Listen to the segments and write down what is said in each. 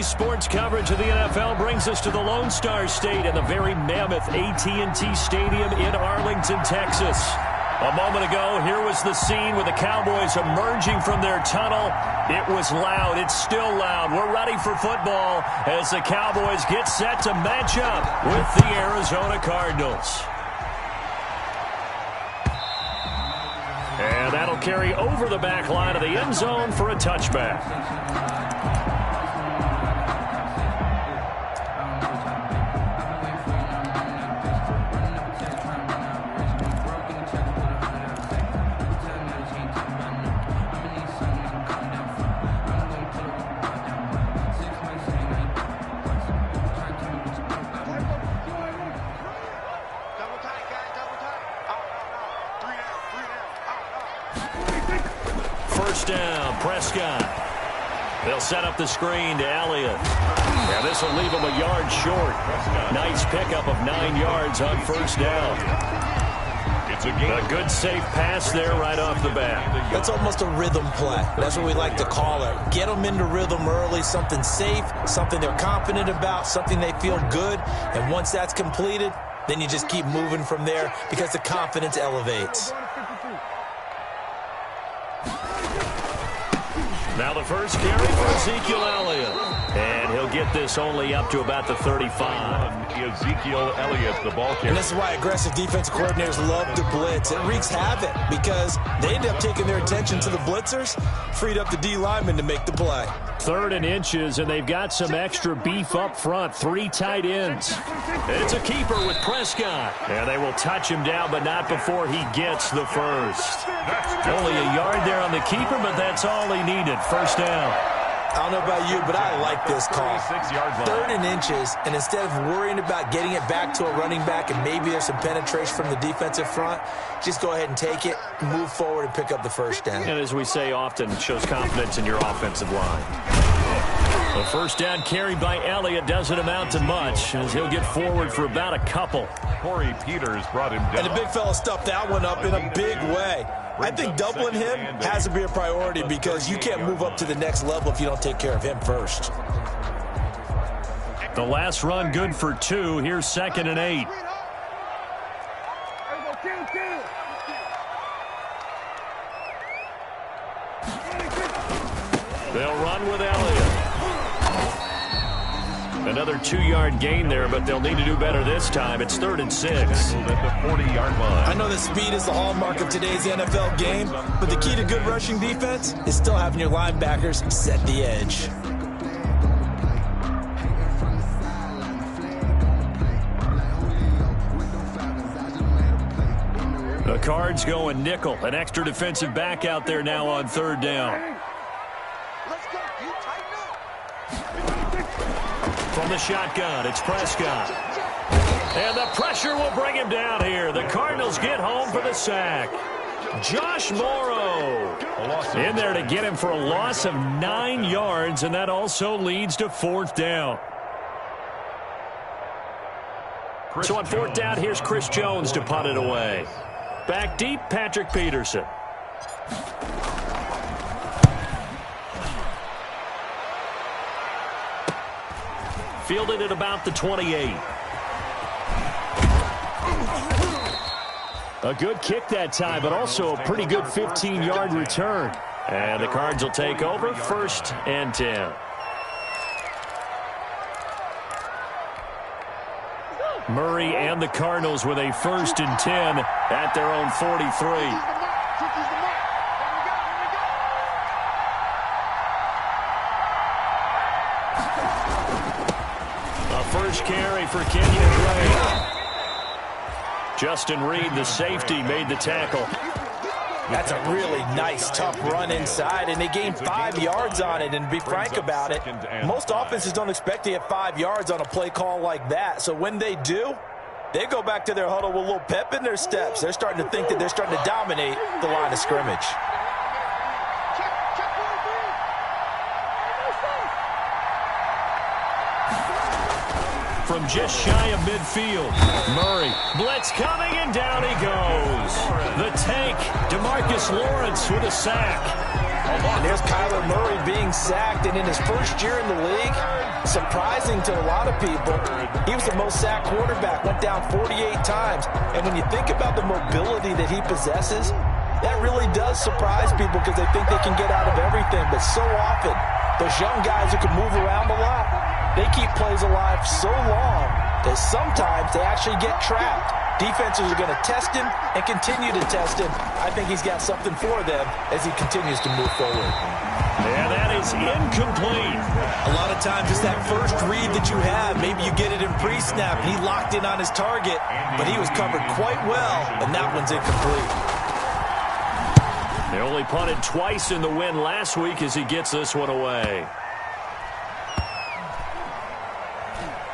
Today's sports coverage of the NFL brings us to the Lone Star State and the very mammoth AT&T Stadium in Arlington, Texas. A moment ago, here was the scene with the Cowboys emerging from their tunnel. It was loud. It's still loud. We're ready for football as the Cowboys get set to match up with the Arizona Cardinals. And that'll carry over the back line of the end zone for a touchback. First down, Prescott. They'll set up the screen to Elliott. Now this will leave him a yard short. Nice pickup of 9 yards on first down. It's a good safe pass there right off the bat. That's almost a rhythm play. That's what we like to call it. Get them into rhythm early, something safe, something they're confident about, something they feel good. And once that's completed, then you just keep moving from there because the confidence elevates. Now the first carry for Ezekiel Elliott. And he'll get this only up to about the 35. Ezekiel Elliott, the ball carrier. And this is why aggressive defensive coordinators love to blitz. It wreaks havoc because they end up taking their attention to the blitzers, freed up the D linemen to make the play. 3rd and inches, and they've got some extra beef up front. 3 tight ends. It's a keeper with Prescott. And they will touch him down, but not before he gets the first. Only a yard there on the keeper, but that's all he needed. First down. I don't know about you, but I like this call. 3rd and inches, and instead of worrying about getting it back to a running back and maybe there's some penetration from the defensive front, just go ahead and take it, move forward, and pick up the first down. And as we say often, it shows confidence in your offensive line. The first down carried by Elliott doesn't amount to much as he'll get forward for about a couple. Corey Peters brought him down. And the big fella stuffed that one up in a big way. I think doubling him has to be a priority because you can't move up to the next level if you don't take care of him first. The last run good for 2. Here's 2nd and 8. They'll run with Elliott. Another 2-yard gain there, but they'll need to do better this time. It's 3rd and 6. At the 40-yard line. I know that speed is the hallmark of today's NFL game, but the key to good rushing defense is still having your linebackers set the edge. The Cards going nickel. An extra defensive back out there now on 3rd down. From the shotgun, it's Prescott. And the pressure will bring him down here. The Cardinals get home for the sack. Josh Morrow in there to get him for a loss of 9 yards, and that also leads to 4th down. So on 4th down, here's Chris Jones to punt it away. Back deep, Patrick Peterson. Fielded at about the 28. A good kick that time, but also a pretty good 15-yard return. And the Cards will take over 1st and 10. Murray and the Cardinals with a 1st and 10 at their own 43. First carry for Kenyon Drake. Justin Reed, the safety, made the tackle. That's a really nice, tough run inside, and they gained 5 yards on it. And to be frank about it, most offenses don't expect to get 5 yards on a play call like that. So when they do, they go back to their huddle with a little pep in their steps. They're starting to think that they're starting to dominate the line of scrimmage. From just shy of midfield, Murray. Blitz coming, and down he goes. The tank, DeMarcus Lawrence with a sack. And there's Kyler Murray being sacked, and in his first year in the league, surprising to a lot of people, he was the most sacked quarterback, went down 48 times. And when you think about the mobility that he possesses, that really does surprise people because they think they can get out of everything. But so often, those young guys who can move around a lot, they keep plays alive so long that sometimes they actually get trapped. Defenses are going to test him and continue to test him. I think he's got something for them as he continues to move forward. And that is incomplete. A lot of times it's that first read that you have. Maybe you get it in pre-snap, and he locked in on his target, but he was covered quite well, and that one's incomplete. They only punted twice in the win last week as he gets this one away.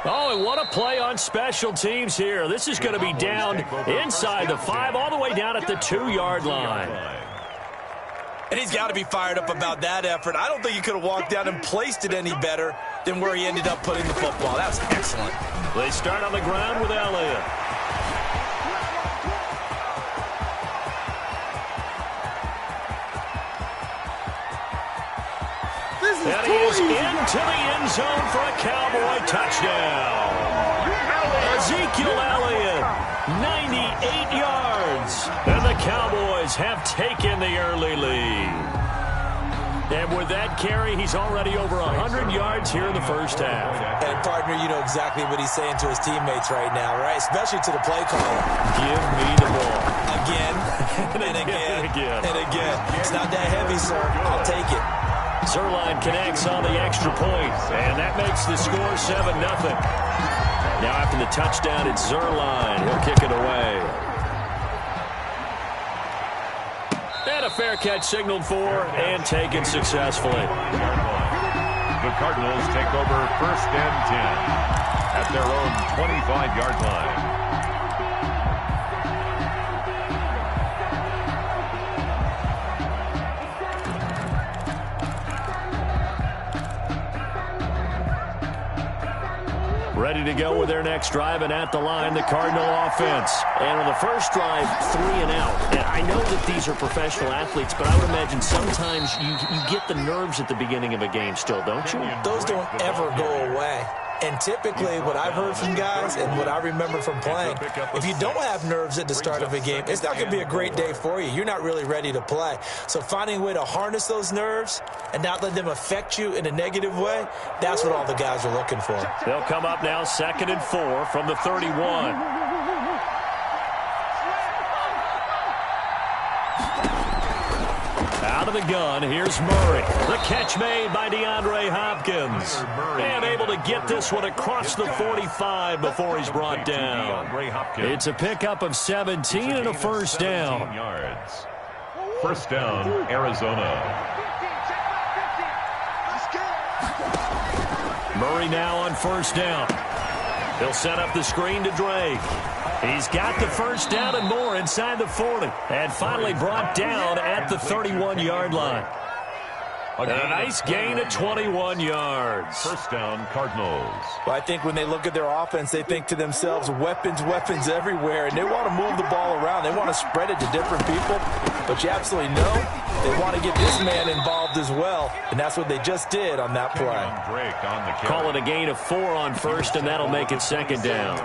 Oh, and what a play on special teams here. This is going to be down inside the 5, all the way down at the 2-yard line. And he's got to be fired up about that effort. I don't think he could have walked down and placed it any better than where he ended up putting the football. That was excellent. They start on the ground with Elliott. And he is into the end zone for a Cowboy touchdown. Ezekiel Elliott, 98 yards. And the Cowboys have taken the early lead. And with that carry, he's already over 100 yards here in the first half. And, partner, you know exactly what he's saying to his teammates right now, right? Especially to the play caller. Give me the ball. Again, and again, and again. It's not that heavy, sir. I'll take it. Zerline connects on the extra point, and that makes the score 7-0. Now after the touchdown, it's Zerline. He'll kick it away. And a fair catch signaled for and taken successfully. The Cardinals take over 1st and 10 at their own 25-yard line. Ready to go with their next drive, and at the line, the Cardinal offense. And on the first drive, 3 and out. And I know that these are professional athletes, but I would imagine sometimes you get the nerves at the beginning of a game still, don't you? Those don't ever go away. And typically, what I've heard from guys and what I remember from playing, if you don't have nerves at the start of a game, it's not going to be a great day for you. You're not really ready to play. So finding a way to harness those nerves and not let them affect you in a negative way, that's what all the guys are looking for. They'll come up now 2nd and 4 from the 31. Out of the gun, here's Murray. The catch made by DeAndre Hopkins. And able to get this one across the 45 before he's brought down. It's a pickup of 17 and a first down. First down, Arizona. Murray now on first down. He'll set up the screen to Drake. He's got the first down and more inside the 40. And finally brought down at the 31-yard line. And a nice gain of 21 yards. First down, Cardinals. Well, I think when they look at their offense, they think to themselves, weapons, weapons everywhere. And they want to move the ball around. They want to spread it to different people. But you absolutely know they want to get this man involved as well. And that's what they just did on that play. Call it a gain of 4 on first, and that'll make it second down.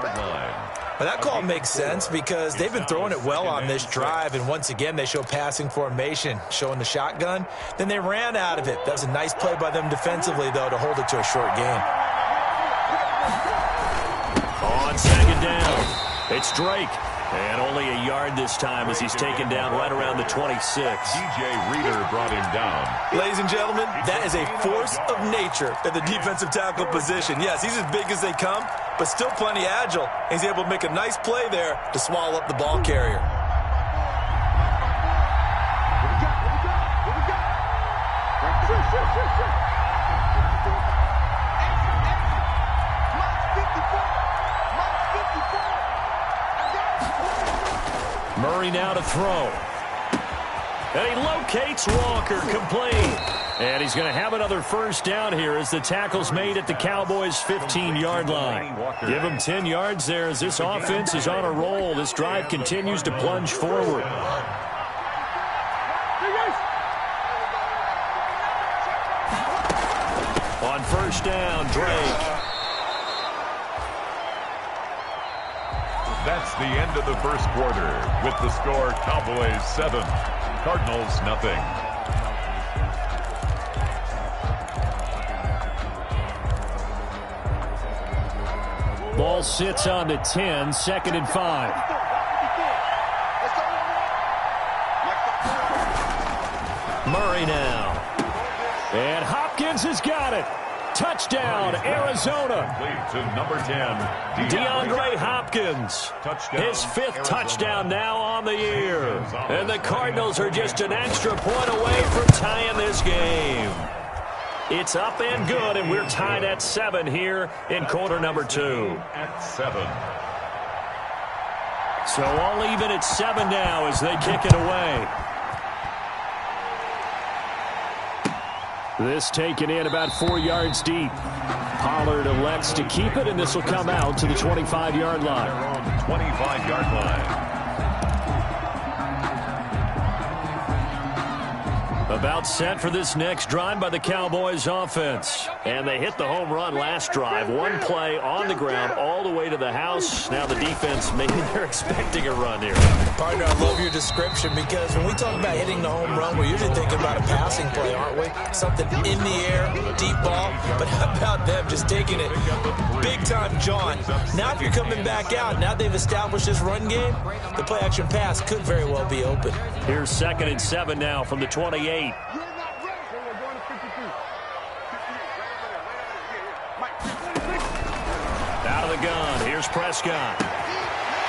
Well, that call makes sense because they've been throwing it well on this drive, and once again they show passing formation, showing the shotgun. Then they ran out of it. That was a nice play by them defensively, though, to hold it to a short gain. On second down, it's Drake. And only a yard this time as he's taken down right around the 26. DJ Reader brought him down. Ladies and gentlemen, that is a force of nature at the defensive tackle position. Yes, he's as big as they come, but still plenty agile. He's able to make a nice play there to swallow up the ball carrier. Murray now to throw. And he locates Walker, complete. And he's going to have another first down here as the tackle's made at the Cowboys' 15-yard line. Give him 10 yards there as this offense is on a roll. This drive continues to plunge forward. first down. Drake. That's the end of the first quarter with the score Cowboys 7, Cardinals nothing. Ball sits on the 10, 2nd and 5. Murray now. And Hopkins has got it. Touchdown, Arizona. To number 10, DeAndre Hopkins. His 5th touchdown now on the year. And the Cardinals are just an extra point away from tying this game. It's up and good, and we're tied at 7 here in quarter number 2. At 7. So all even at 7 now as they kick it away. This taken in about 4 yards deep. Pollard elects to keep it, and this will come out to the 25-yard line. 25-yard line. About set for this next drive by the Cowboys offense. And they hit the home run last drive. One play on the ground all the way to the house. Now the defense, maybe they're expecting a run here. Partner, I love your description because when we talk about hitting the home run, we're usually thinking about a passing play, aren't we? Something in the air, deep ball. But how about them just taking it big-time John? Now if you're coming back out, now they've established this run game, the play-action pass could very well be open. Here's 2nd and 7 now from the 28. Out of the gun. Here's Prescott.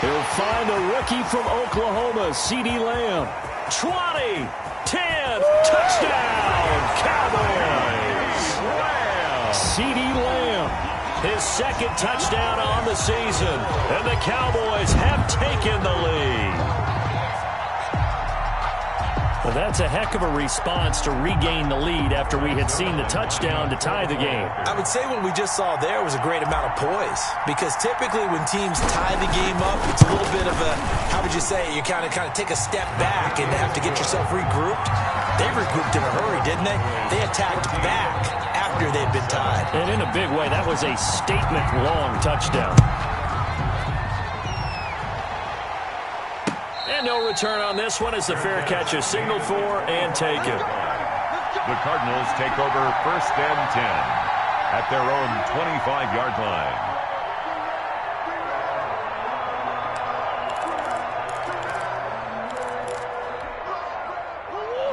He'll find the rookie from Oklahoma, CeeDee Lamb. 20, 10, touchdown, Cowboys. CeeDee Lamb, his 2nd touchdown on the season, and the Cowboys have taken the lead. Well, that's a heck of a response to regain the lead after we had seen the touchdown to tie the game. I would say what we just saw there was a great amount of poise, because typically when teams tie the game up, it's a little bit of a, how would you say, you kind of take a step back and have to get yourself regrouped. They regrouped in a hurry, didn't they? They attacked back after they'd been tied. And in a big way, that was a statement-long touchdown. And no return on this one as the fair catch is signaled for and taken. The Cardinals take over 1st and 10 at their own 25-yard line.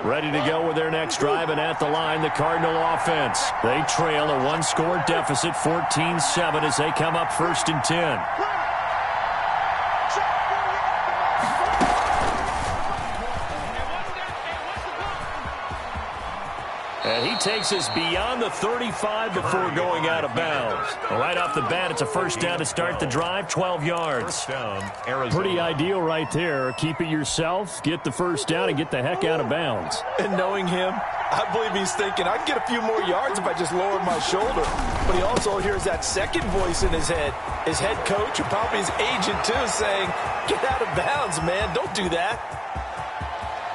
Ready to go with their next drive, and at the line, the Cardinal offense. They trail a one-score deficit, 14-7, as they come up 1st and 10. And he takes us beyond the 35 before going out of bounds. Right off the bat, it's a first down to start the drive, 12 yards. Pretty ideal right there. Keep it yourself, get the first down, and get the heck out of bounds. And knowing him, I believe he's thinking, I can get a few more yards if I just lower my shoulder. But he also hears that second voice in his head, his head coach, and probably his agent too, saying, get out of bounds, man. Don't do that.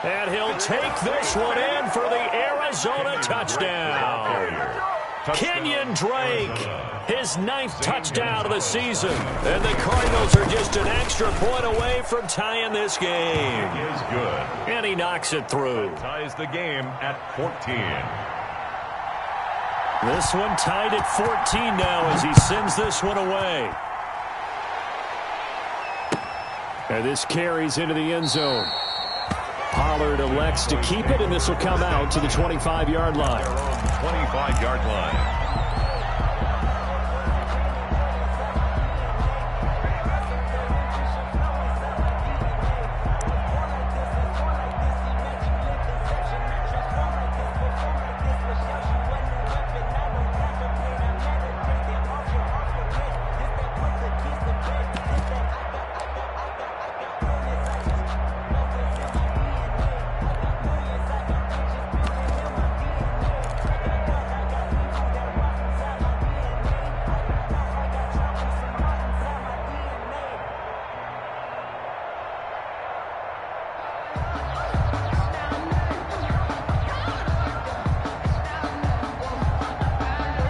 And he'll take this one in for the Arizona touchdown. Kenyon Drake, his 9th touchdown of the season. And the Cardinals are just an extra point away from tying this game. It is good. And he knocks it through. Ties the game at 14. This one tied at 14 now as he sends this one away. And this carries into the end zone. Pollard elects to keep it, and this will come out to the 25-yard line. 25-yard line.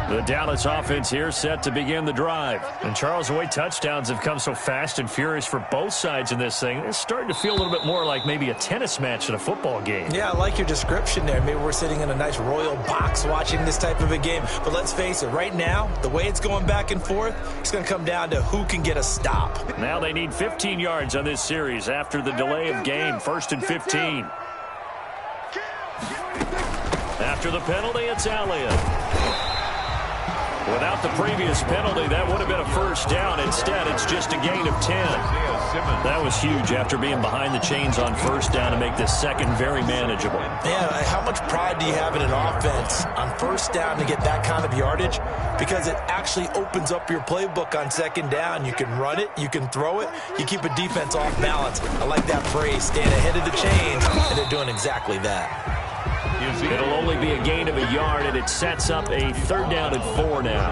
The Dallas offense here set to begin the drive. And Charles, the way touchdowns have come so fast and furious for both sides in this thing, it's starting to feel a little bit more like maybe a tennis match in a football game. Yeah, I like your description there. Maybe we're sitting in a nice royal box watching this type of a game. But let's face it, right now, the way it's going back and forth, it's going to come down to who can get a stop. Now they need 15 yards on this series after the delay of game. 1st and 15. After the penalty, it's Elliott. Without the previous penalty, that would have been a first down. Instead, it's just a gain of 10. That was huge after being behind the chains on first down to make this second very manageable. Yeah, how much pride do you have in an offense on first down to get that kind of yardage? Because it actually opens up your playbook on second down. You can run it, you can throw it, you keep a defense off balance. I like that phrase, staying ahead of the chains, and they're doing exactly that. It'll only be a gain of a yard, and it sets up a 3rd down and 4 now.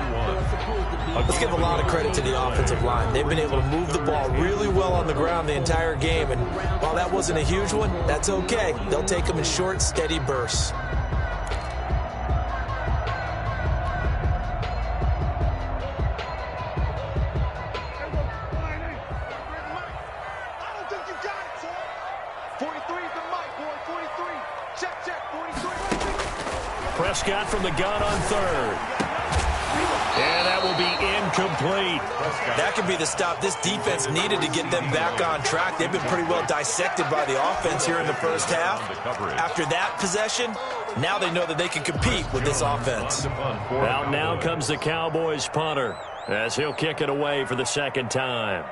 Let's give a lot of credit to the offensive line. They've been able to move the ball really well on the ground the entire game, and while that wasn't a huge one, that's okay. They'll take them in short, steady bursts. Prescott from the gun on 3rd. And that will be incomplete. That could be the stop this defense needed to get them back on track. They've been pretty well dissected by the offense here in the first half. After that possession, now they know that they can compete with this offense. Out now comes the Cowboys punter as he'll kick it away for the 2nd time.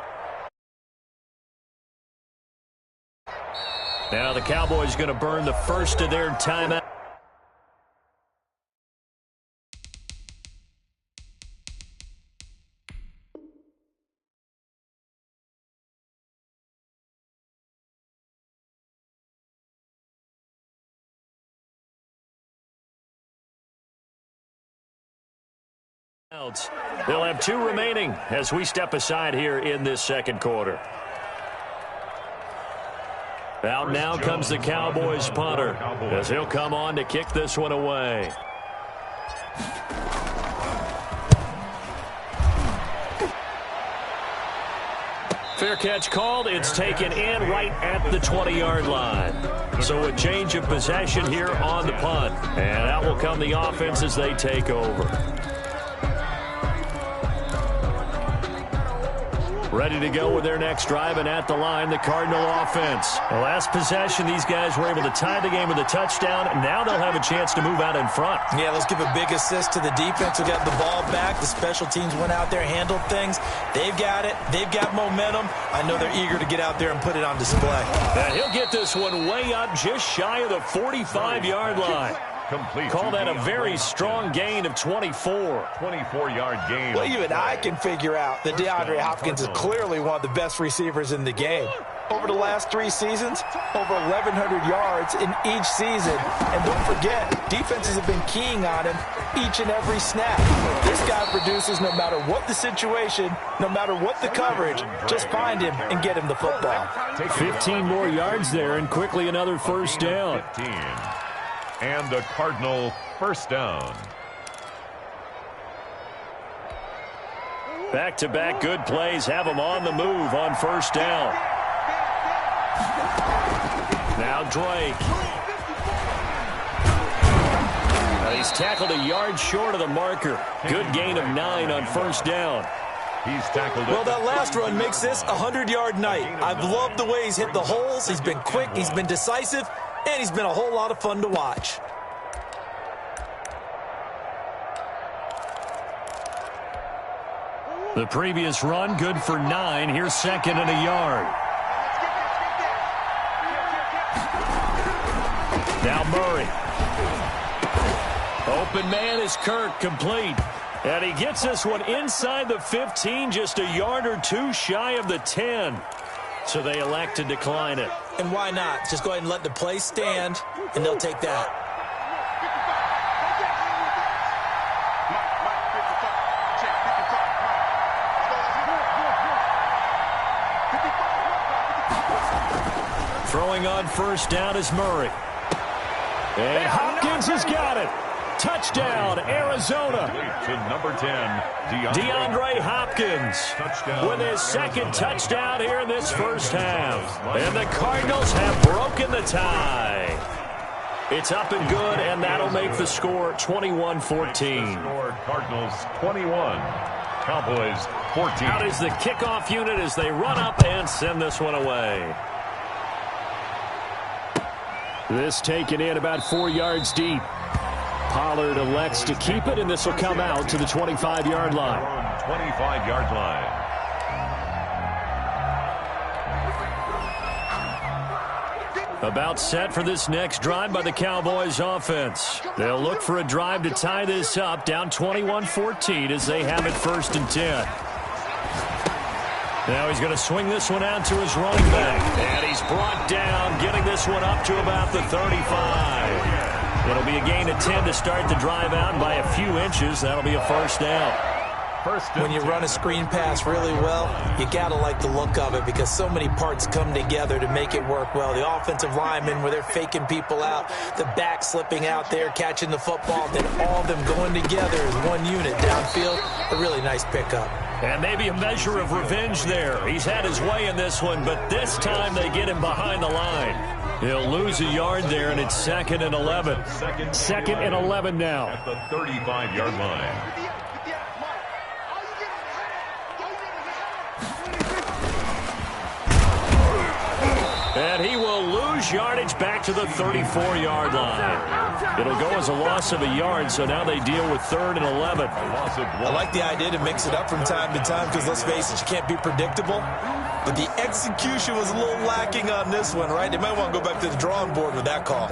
Now the Cowboys going to burn the first of their timeout. They'll have 2 remaining as we step aside here in this 2nd quarter. Out now comes the Cowboys punter as he'll come on to kick this one away. Fair catch called. It's taken in right at the 20-yard line. So a change of possession here on the punt. And out will come the offense as they take over. Ready to go with their next drive, and at the line, the Cardinal offense. The last possession, these guys were able to tie the game with a touchdown. Now they'll have a chance to move out in front. Yeah, let's give a big assist to the defense who got the ball back. The special teams went out there, handled things. They've got it. They've got momentum. I know they're eager to get out there and put it on display. And he'll get this one way up just shy of the 45-yard line. Complete. Call that a very strong gain of 24. 24-yard gain. Well, even I can figure out that DeAndre Hopkins is clearly one of the best receivers in the game. Over the last 3 seasons, over 1,100 yards in each season. And don't forget, defenses have been keying on him each and every snap. This guy produces no matter what the situation, no matter what the coverage. Just find him and get him the football. 15 more yards there, and quickly another first down. 15. And the Cardinal first down. Back-to-back good plays have them on the move on first down. Now Drake. He's tackled a yard short of the marker. Good gain of 9 on first down. He's tackled. Well, that last run makes this a 100-yard night. I've loved the way he's hit the holes. He's been quick. He's been decisive. And he's been a whole lot of fun to watch. The previous run, good for 9. Here's 2nd and a yard. Now Murray. Open man is Kirk, complete. And he gets this one inside the 15, just a yard or 2 shy of the 10. So they elect to decline it. And why not? Just go ahead and let the play stand, and they'll take that. Throwing on first down is Murray. And Hopkins has got it. Touchdown, Arizona. To number 10, DeAndre Hopkins with his second touchdown here in this first half. And the Cardinals have broken the tie. It's up and good, and that'll make the score 21-14. Cardinals 21, Cowboys 14. Out is the kickoff unit as they run up and send this one away. This taken in about 4 yards deep. Pollard elects to keep it, and this will come out to the 25-yard line. 25-yard line. About set for this next drive by the Cowboys offense. They'll look for a drive to tie this up, down 21-14 as they have it 1st and 10. Now he's going to swing this one out to his running back. And he's brought down, getting this one up to about the 35. It'll be a gain of 10 to start the drive out, and by a few inches, that'll be a first down. When you run a screen pass really well, you got to like the look of it because so many parts come together to make it work well. The offensive linemen, where they're faking people out, the back slipping out there, catching the football, then all of them going together as one unit downfield. A really nice pickup. And maybe a measure of revenge there. He's had his way in this one, but this time they get him behind the line. He'll lose a yard there, and it's 2nd and 11. 2nd and 11 now. At the 35-yard line. And he will lose yardage back to the 34-yard line. It'll go as a loss of a yard, so now they deal with 3rd and 11. I like the idea to mix it up from time to time because, let's face it, you can't be predictable. But the execution was a little lacking on this one, right? They might want to go back to the drawing board with that call.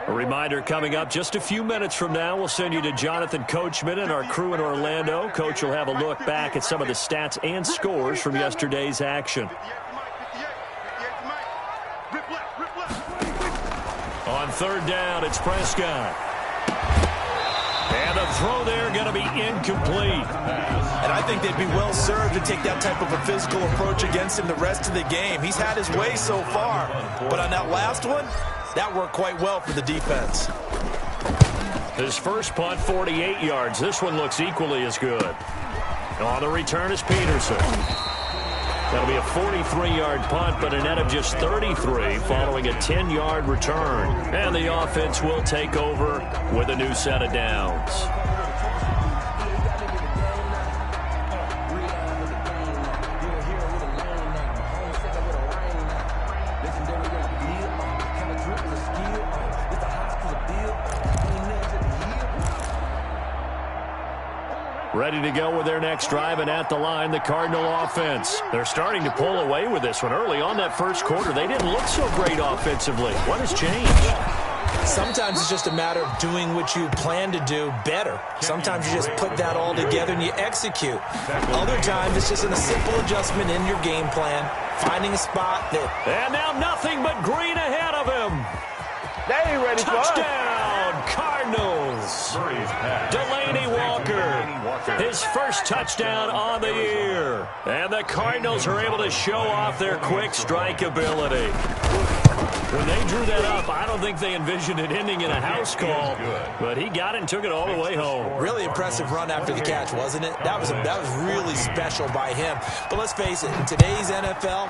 A reminder coming up just a few minutes from now, we'll send you to Jonathan Coachman and our crew in Orlando. Coach will have a look back at some of the stats and scores from yesterday's action. On 3rd down, it's Prescott. And the throw there going to be incomplete. And I think they'd be well served to take that type of a physical approach against him the rest of the game. He's had his way so far. But on that last one, that worked quite well for the defense. His first punt, 48 yards. This one looks equally as good. On the return is Peterson. That'll be a 43-yard punt, but a net of just 33 following a 10-yard return. And the offense will take over with a new set of downs. Ready to go with their next drive, and at the line, the Cardinal offense. They're starting to pull away with this one. Early on that first quarter, they didn't look so great offensively. What has changed? Sometimes it's just a matter of doing what you plan to do better. Sometimes you just put that all together and you execute. Other times it's just a simple adjustment in your game plan, finding a spot that... And now nothing but green ahead of him. They ain't ready for us. Touchdown, Cardinals. Delaney Walker, his first touchdown on the year. And the Cardinals are able to show off their quick strike ability. When they drew that up, I don't think they envisioned it ending in a house call, but he got it and took it all the way home. Really impressive run after the catch, wasn't it? That was really special by him. But let's face it, in today's NFL,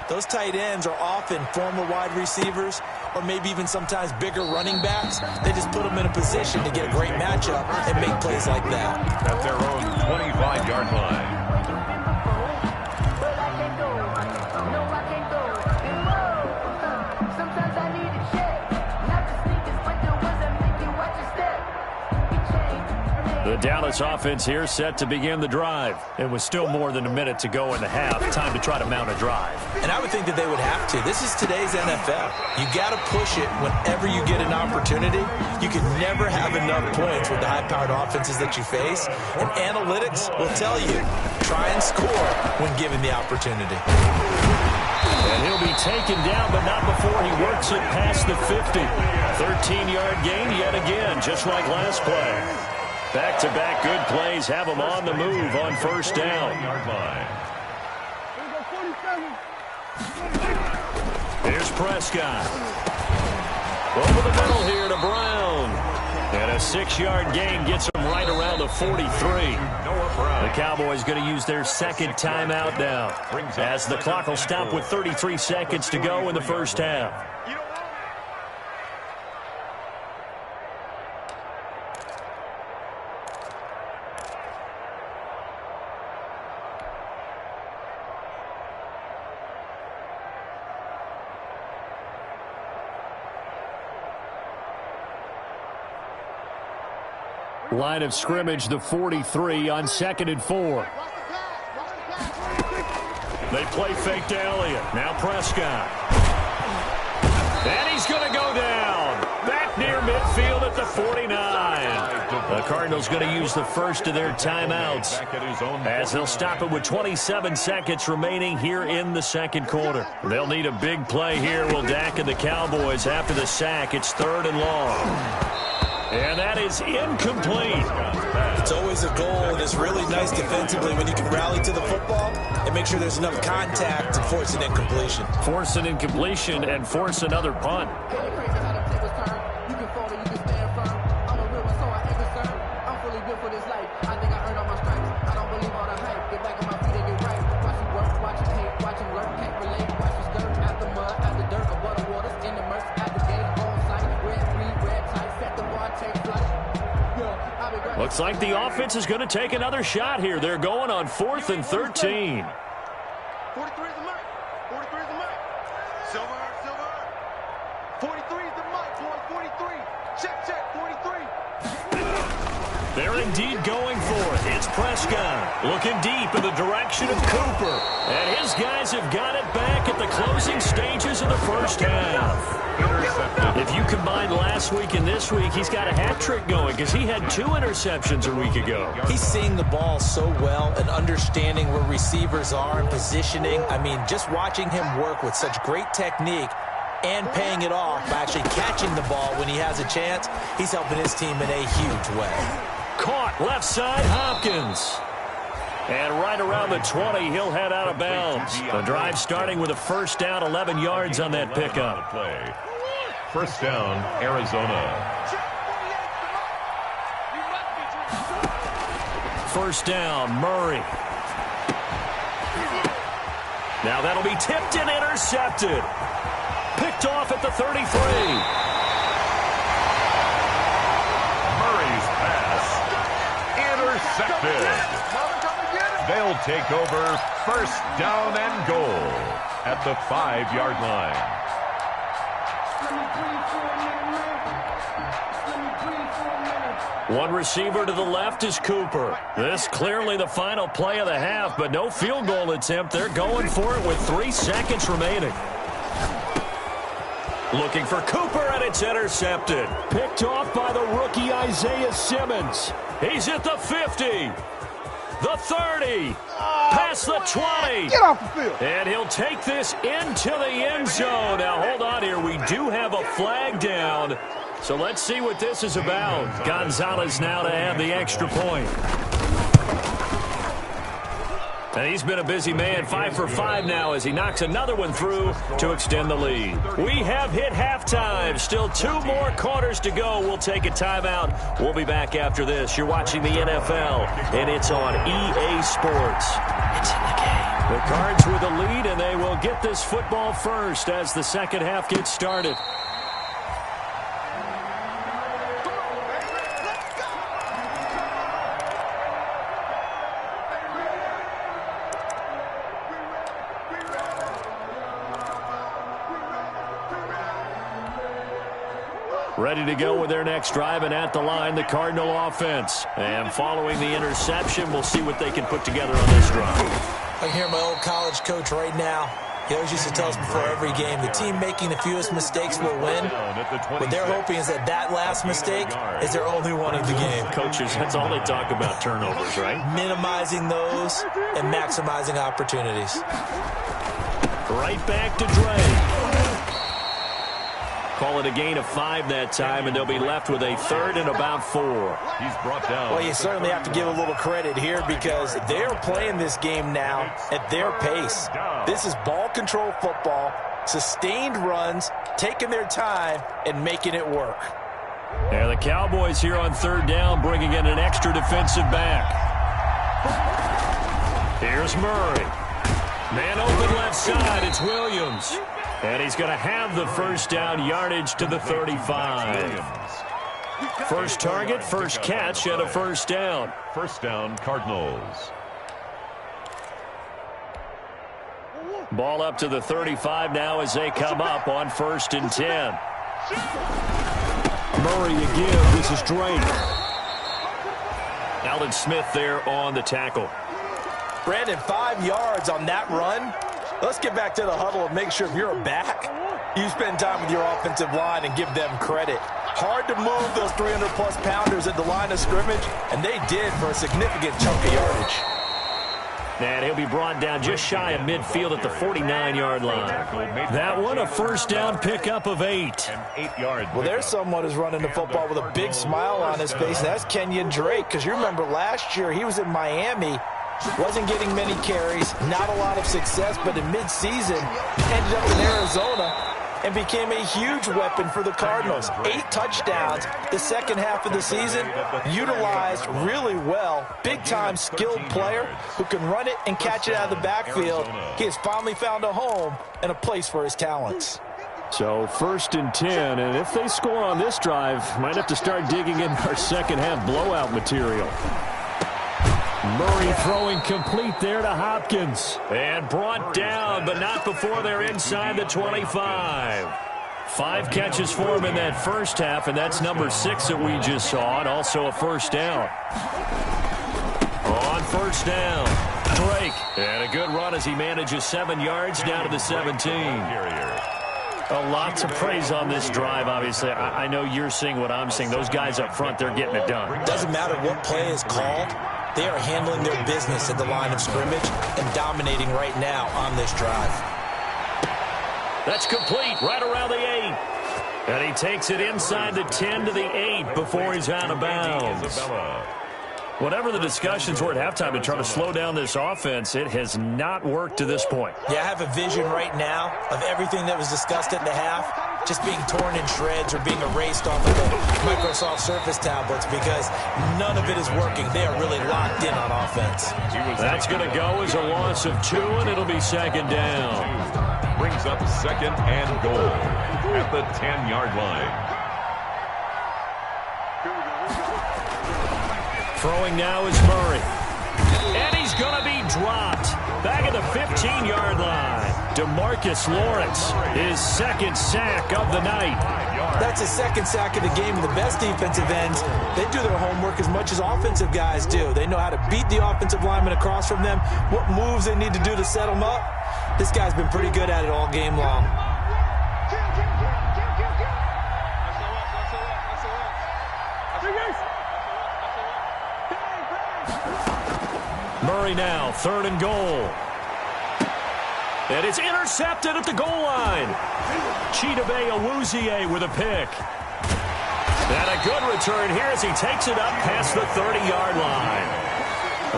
those tight ends are often former wide receivers or maybe even sometimes bigger running backs. They just put them in a position to get a great matchup and make plays like that. At their own 25-yard line. The Dallas offense here set to begin the drive. It was still more than a minute to go in the half. Time to try to mount a drive. And I would think that they would have to. This is today's NFL. You got to push it whenever you get an opportunity. You can never have enough points with the high-powered offenses that you face. And analytics will tell you, try and score when given the opportunity. And he'll be taken down, but not before he works it past the 50. 13-yard gain yet again, just like last play. Back-to-back good plays have him on the move on first down. Here's Prescott. Over the middle here to Brown. And a 6-yard gain gets him right around the 43. The Cowboys going to use their second timeout now, as the clock will stop with 33 seconds to go in the first half. Line of scrimmage, the 43 on 2nd and 4. They play fake to Elliott. Now Prescott. And he's going to go down. Back near midfield at the 49. The Cardinals going to use the first of their timeouts, as they'll stop it with 27 seconds remaining here in the second quarter. They'll need a big play here, will Dak and the Cowboys after the sack. It's 3rd and long. And that is incomplete. It's always a goal, and it's really nice defensively when you can rally to the football and make sure there's enough contact to force an incompletion. Force an incompletion and force another punt. Looks like the offense is going to take another shot here. They're going on 4th and 13. 43 is the mark. 43 is the mark. Silver. 43 is the mark, boy. 43. Check. 43. They're indeed going for it. It's Prescott looking deep in the direction of Cooper. And his guys have got it back at the closing stages of the first half. If you combine last week and this week, he's got a hat trick going because he had 2 interceptions a week ago. He's seeing the ball so well and understanding where receivers are and positioning. I mean, just watching him work with such great technique and paying it off by actually catching the ball when he has a chance, he's helping his team in a huge way. Caught left side, Hopkins. And right around the 20, he'll head out of bounds. The drive starting with a first down, 11 yards on that pickup. First down, Arizona. First down, Murray. Now that'll be tipped and intercepted. Picked off at the 33. Murray's pass intercepted. They'll take over first down and goal at the 5-yard line. One receiver to the left is Cooper. This clearly the final play of the half, but no field goal attempt. They're going for it with 3 seconds remaining. Looking for Cooper, and it's intercepted. Picked off by the rookie Isaiah Simmons. He's at the 50. The 30. Past the 20. Get off the field. And he'll take this into the end zone. Now, hold on here. We do have a flag down. So let's see what this is about. Gonzalez now to have the extra point. And he's been a busy man, 5 for 5 now as he knocks another one through to extend the lead. We have hit halftime. Still 2 more quarters to go. We'll take a timeout. We'll be back after this. You're watching the NFL, and it's on EA Sports. It's in the game. The Cards with the lead, and they will get this football first as the second half gets started. Ready to go with their next drive, and at the line, the Cardinal offense. And following the interception, we'll see what they can put together on this drive. I can hear my old college coach right now. He always used to tell us before every game, the team making the fewest mistakes will win. What they're hoping is that last mistake is their only one of the game. Coaches, that's all they talk about, turnovers, right? Minimizing those and maximizing opportunities. Right back to Drake. Call it a gain of 5 that time, and they'll be left with a 3rd and about 4. He's brought down. Well, you certainly have to give a little credit here because they're playing this game now at their pace. This is ball control football, sustained runs, taking their time, and making it work. And the Cowboys here on 3rd down, bringing in an extra defensive back. Here's Murray. Man open left side, it's Williams. And he's going to have the 1st down, yardage to the 35. First target, first catch, and a 1st down. 1st down, Cardinals. Ball up to the 35 now as they come up on 1st and 10. Murray again, this is Drake. Alden Smith there on the tackle. Brandon, 5 yards on that run. Let's get back to the huddle and make sure if you're a back, you spend time with your offensive line and give them credit. Hard to move those 300-plus pounders at the line of scrimmage, and they did for a significant chunk of yardage. And he'll be brought down just shy of midfield at the 49-yard line. That one, a 1st down pickup of 8. Well, there's someone who's running the football with a big smile on his face, and that's Kenyon Drake, because you remember last year he was in Miami. Wasn't getting many carries, not a lot of success, but in midseason ended up in Arizona and became a huge weapon for the Cardinals. 8 touchdowns the second half of the season, utilized really well. Big-time skilled player who can run it and catch it out of the backfield. He has finally found a home and a place for his talents. So 1st and 10, and if they score on this drive, might have to start digging in our second half blowout material. Murray throwing complete there to Hopkins. And brought down, but not before they're inside the 25. 5 catches for him in that 1st half, and that's number 6 that we just saw, and also a 1st down. On 1st down, Drake. And a good run as he manages 7 yards down to the 17. A lot to praise on this drive, obviously. I know you're seeing what I'm seeing. Those guys up front, they're getting it done. Doesn't matter what play is called. They are handling their business at the line of scrimmage and dominating right now on this drive. That's complete right around the 8. And he takes it inside the 10 to the 8 before he's out of bounds. Whatever the discussions were at halftime to try to slow down this offense, it has not worked to this point. Yeah, I have a vision right now of everything that was discussed at the half just being torn in shreds or being erased off of the Microsoft Surface tablets because none of it is working. They are really locked in on offense. That's going to go as a loss of 2, and it'll be 2nd down. Brings up 2nd and goal at the 10-yard line. Throwing now is Murray. And he's going to be dropped. Back at the 15-yard line. DeMarcus Lawrence, his 2nd sack of the night. That's his 2nd sack of the game. The best defensive ends, they do their homework as much as offensive guys do. They know how to beat the offensive lineman across from them, what moves they need to do to set them up. This guy's been pretty good at it all game long. Murray now, 3rd and goal. And it's intercepted at the goal line. Chidobe Awuzie with a pick. And a good return here as he takes it up past the 30-yard line.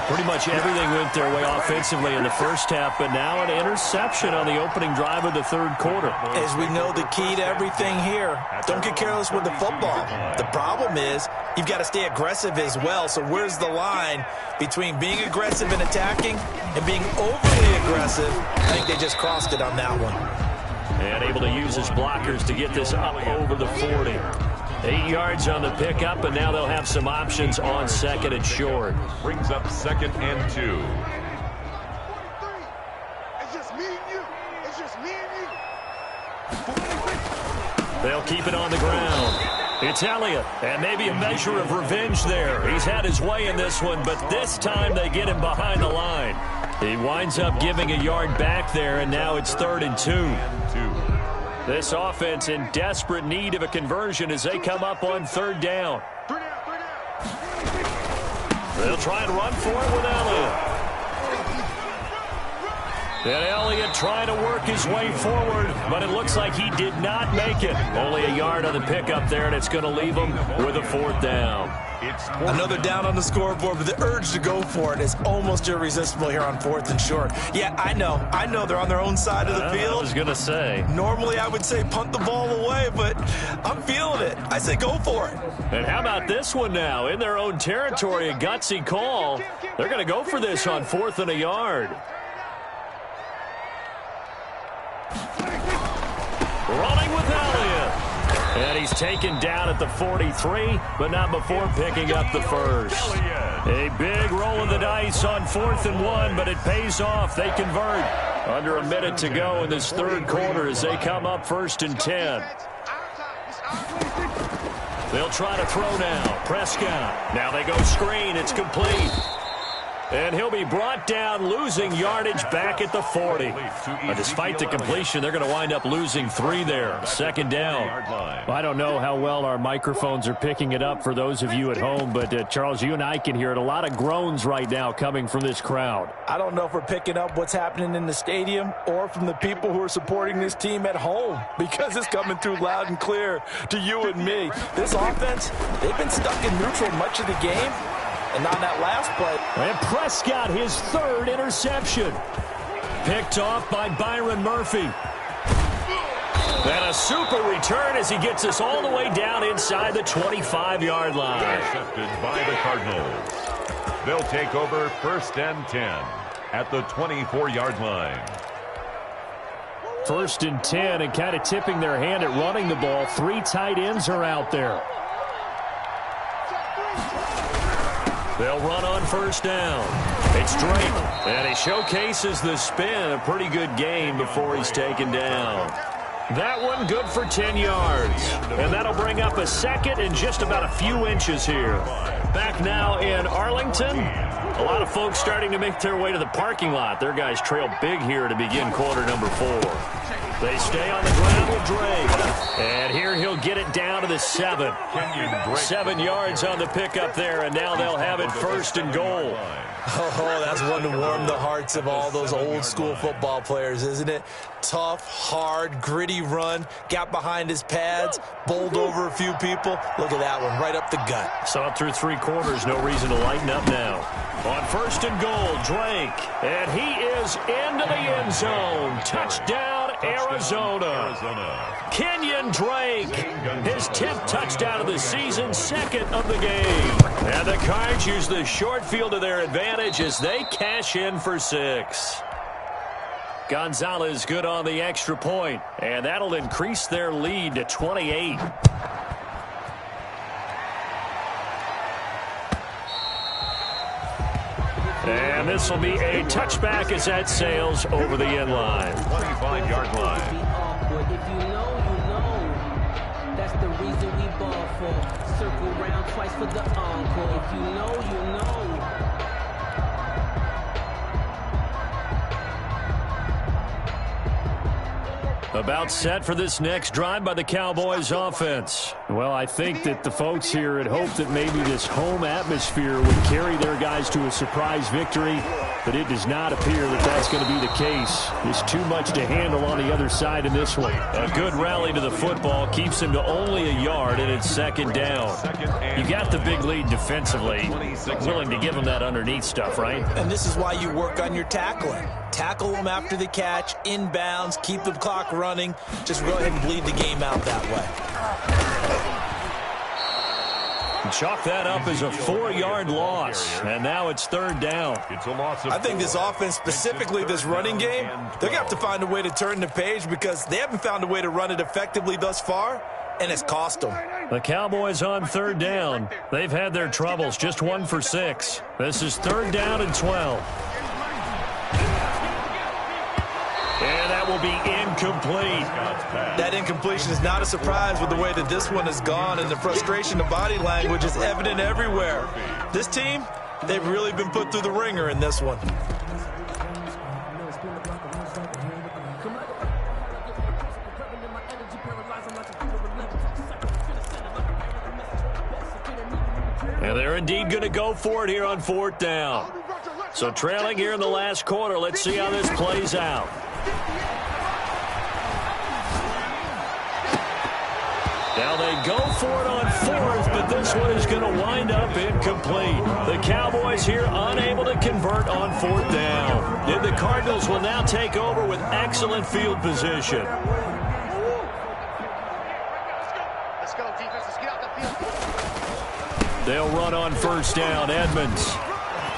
Pretty much everything went their way offensively in the 1st half, but now an interception on the opening drive of the 3rd quarter. As we know, the key to everything here, don't get careless with the football. The problem is you've got to stay aggressive as well, so where's the line between being aggressive and attacking and being overly aggressive? I think they just crossed it on that one. And able to use his blockers to get this up over the 40. 8 yards on the pickup, and now they'll have some options on 2nd and short. Brings up 2nd and 2. It's just me and you. It's just me and you. They'll keep it on the ground. It's Elliott, and maybe a measure of revenge there. He's had his way in this one, but this time they get him behind the line. He winds up giving a yard back there, and now it's 3rd and 2. This offense in desperate need of a conversion as they come up on 3rd down. They'll try and run for it with Elliott. And Elliott trying to work his way forward, but it looks like he did not make it. Only a yard on the pickup there, and it's going to leave him with a 4th down. Another down on the scoreboard, but the urge to go for it is almost irresistible here on 4th and short. Yeah, I know they're on their own side of the field. I was going to say. Normally I would say punt the ball away, but I'm feeling it. I say go for it. And how about this one now? In their own territory, a gutsy call. They're going to go for this on 4th and a yard. Running with Elliott. And he's taken down at the 43, but not before picking up the first. A big roll of the dice on 4th and 1, but it pays off. They convert. Under a minute to go in this 3rd quarter as they come up 1st and 10. They'll try to throw now. Prescott. Now they go screen. It's complete. And he'll be brought down, losing yardage back at the 40. Despite the completion, they're going to wind up losing 3 there. 2nd down. I don't know how well our microphones are picking it up for those of you at home, but Charles, you and I can hear it. A lot of groans right now coming from this crowd. I don't know if we're picking up what's happening in the stadium or from the people who are supporting this team at home, because it's coming through loud and clear to you and me. This offense, they've been stuck in neutral much of the game. And on that last play. And Prescott, his 3rd interception. Picked off by Byron Murphy. And a super return as he gets us all the way down inside the 25-yard line. Intercepted by the Cardinals. They'll take over 1st and 10 at the 24-yard line. 1st and 10, and kind of tipping their hand at running the ball. 3 tight ends are out there. They'll run on 1st down. It's Drake, and he showcases the spin. A pretty good game before he's taken down. That one good for 10 yards. And that'll bring up a 2nd and just about a few inches here. Back now in Arlington. A lot of folks starting to make their way to the parking lot. Their guys trail big here to begin quarter number 4. They stay on the ground with Drake. And here he'll get it down to the 7. 7 yards on the pickup there, and now they'll have it 1st and goal. Oh, that's one to warm the hearts of all those old school football players, isn't it? Tough, hard, gritty run, got behind his pads, bowled over a few people. Look at that one, right up the gut. Saw it through 3 quarters, no reason to lighten up now. On 1st and goal, Drake, and he is into the end zone. Touchdown, Arizona. Kenyon Drake, his 10th touchdown of the season, 2nd of the game. And the Cards use the short field to their advantage as they cash in for 6. Gonzalez good on the extra point, and that'll increase their lead to 28. And this will be a touchback as that sails over the end line. 25-yard line. If you know, you know. That's the reason we ball for. Circle round twice for the encore. If you know, you know. About set for this next drive by the Cowboys offense. Well, I think that the folks here had hoped that maybe this home atmosphere would carry their guys to a surprise victory, but it does not appear that that's going to be the case. There's too much to handle on the other side in this one. A good rally to the football keeps him to only a yard, and it's 2nd down. You got the big lead defensively. Willing to give them that underneath stuff, right? And this is why you work on your tackling. Tackle them after the catch, inbounds, keep the clock running. Just go ahead and bleed the game out that way. Chalk that up as a 4-yard loss, and now it's 3rd down. I think this offense, specifically this running game, they're going to have to find a way to turn the page because they haven't found a way to run it effectively thus far, and it's cost them. The Cowboys on 3rd down. They've had their troubles, just 1 for 6. This is 3rd down and 12. And that will be incomplete. That incompletion is not a surprise with the way that this one has gone, and the frustration, the body language is evident everywhere. This team, they've really been put through the ringer in this one. And they're indeed going to go for it here on 4th down. So trailing here in the last quarter. Let's see how this plays out. Now they go for it on fourth, but this one is going to wind up incomplete. The Cowboys here unable to convert on fourth down. And the Cardinals will now take over with excellent field position. Let's go, defense. Let's get out the field. They'll run on first down, Edmonds.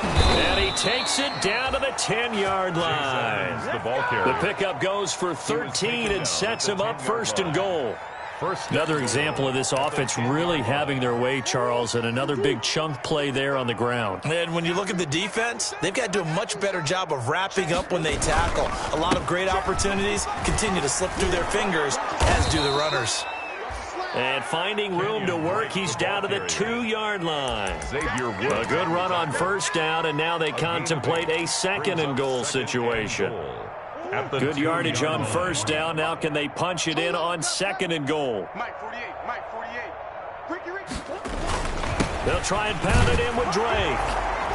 And he takes it down to the 10-yard line. The pickup goes for 13 and sets him up first and goal. Another example of this offense really having their way, Charles, and another big chunk play there on the ground. And when you look at the defense, they've got to do a much better job of wrapping up when they tackle. A lot of great opportunities continue to slip through their fingers, as do the runners. And finding room to work, he's down to the 2-yard line. A good run on first down, and now they contemplate a second and goal situation. Good yardage on first down. Now can they punch it in on second and goal? Mike 48, Mike 48. Ricky. They'll try and pound it in with Drake.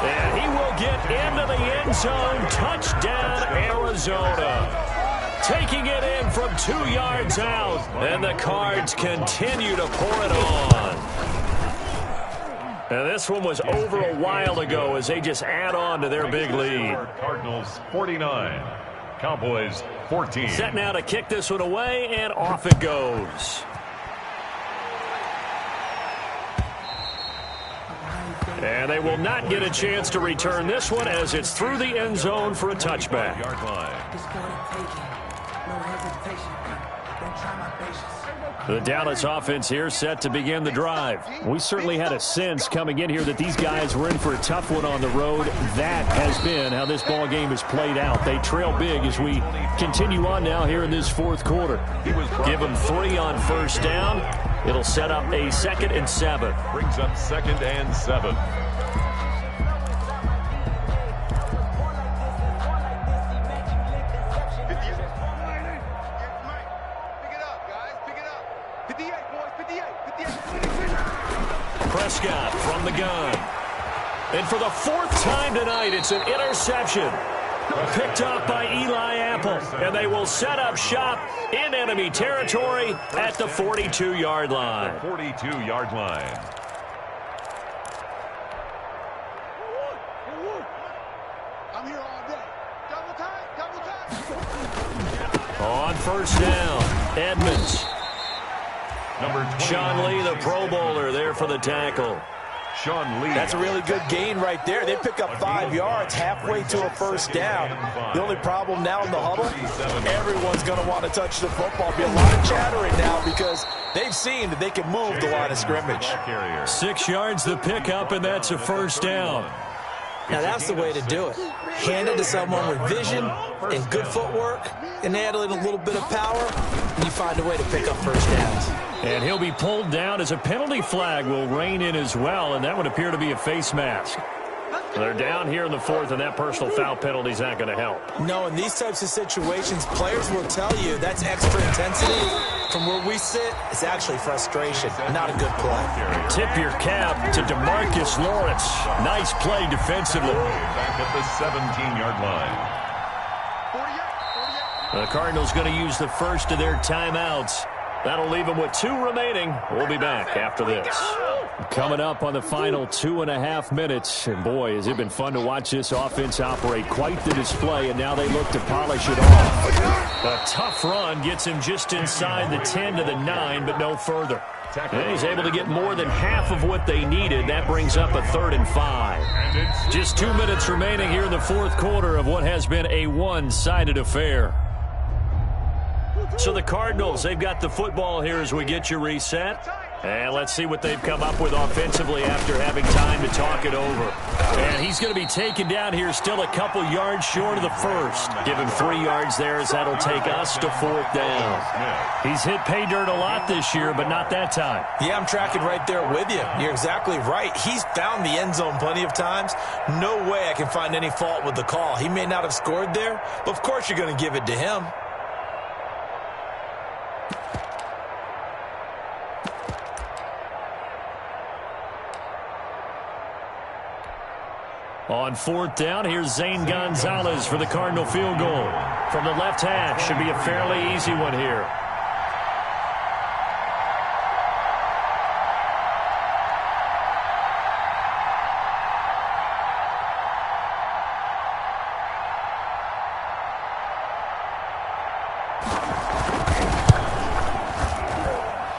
And he will get into the end zone. Touchdown, Arizona. Taking it in from 2 yards out. And the Cards continue to pour it on. And this one was over a while ago as they just add on to their big lead. Cardinals 49. Cowboys 14. Set now to kick this one away, and off it goes. And they will not get a chance to return this one as it's through the end zone for a touchback. The Dallas offense here set to begin the drive. We certainly had a sense coming in here that these guys were in for a tough one on the road. That has been how this ball game has played out. They trail big as we continue on now here in this fourth quarter. Give them 3 on first down. It'll set up a 2nd and 7. Brings up 2nd and 7. Prescott from the gun. And for the 4th time tonight, it's an interception. Picked up by Eli Apple. And they will set up shop in enemy territory at the 42-yard line. 42-yard line. I'm here all day. Double time. On first down, Edmonds. Sean Lee, the Pro Bowler, there for the tackle. Sean Lee. That's a really good gain right there. They pick up 5 yards halfway to a first down. The only problem now in the huddle, everyone's going to want to touch the football. Be a lot of chattering now because they've seen that they can move the line of scrimmage. 6 yards the pickup, and that's a first down. Now that's the way to do it. Hand it to someone with vision and good footwork, and add a little bit of power, and you find a way to pick up first downs. And he'll be pulled down as a penalty flag will rein in as well, and that would appear to be a face mask. They're down here in the 4th, and that personal foul penalty is not going to help. No, in these types of situations, players will tell you that's extra intensity. From where we sit, it's actually frustration, not a good play. Tip your cap to DeMarcus Lawrence. Nice play defensively. Back at the 17-yard line. The Cardinals going to use the first of their timeouts. That'll leave them with 2 remaining. We'll be back after this. Coming up on the final 2.5 minutes. And boy, has it been fun to watch this offense operate. Quite the display, and now they look to polish it off. A tough run gets him just inside the 10 to the 9, but no further. And he's able to get more than half of what they needed. That brings up a 3rd and 5. Just 2 minutes remaining here in the 4th quarter of what has been a one-sided affair. So the Cardinals, they've got the football here as we get you reset. And let's see what they've come up with offensively after having time to talk it over. And he's going to be taken down here still a couple yards short of the first. Give him 3 yards there as that'll take us to 4th down. He's hit pay dirt a lot this year, but not that time. Yeah, I'm tracking right there with you. You're exactly right. He's found the end zone plenty of times. No way I can find any fault with the call. He may not have scored there, but of course you're going to give it to him. On fourth down, here's Zane Gonzalez for the Cardinal field goal. From the left hash, should be a fairly easy one here.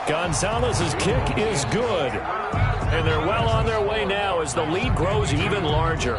Gonzalez's kick is good. And they're well on their way now as the lead grows even larger.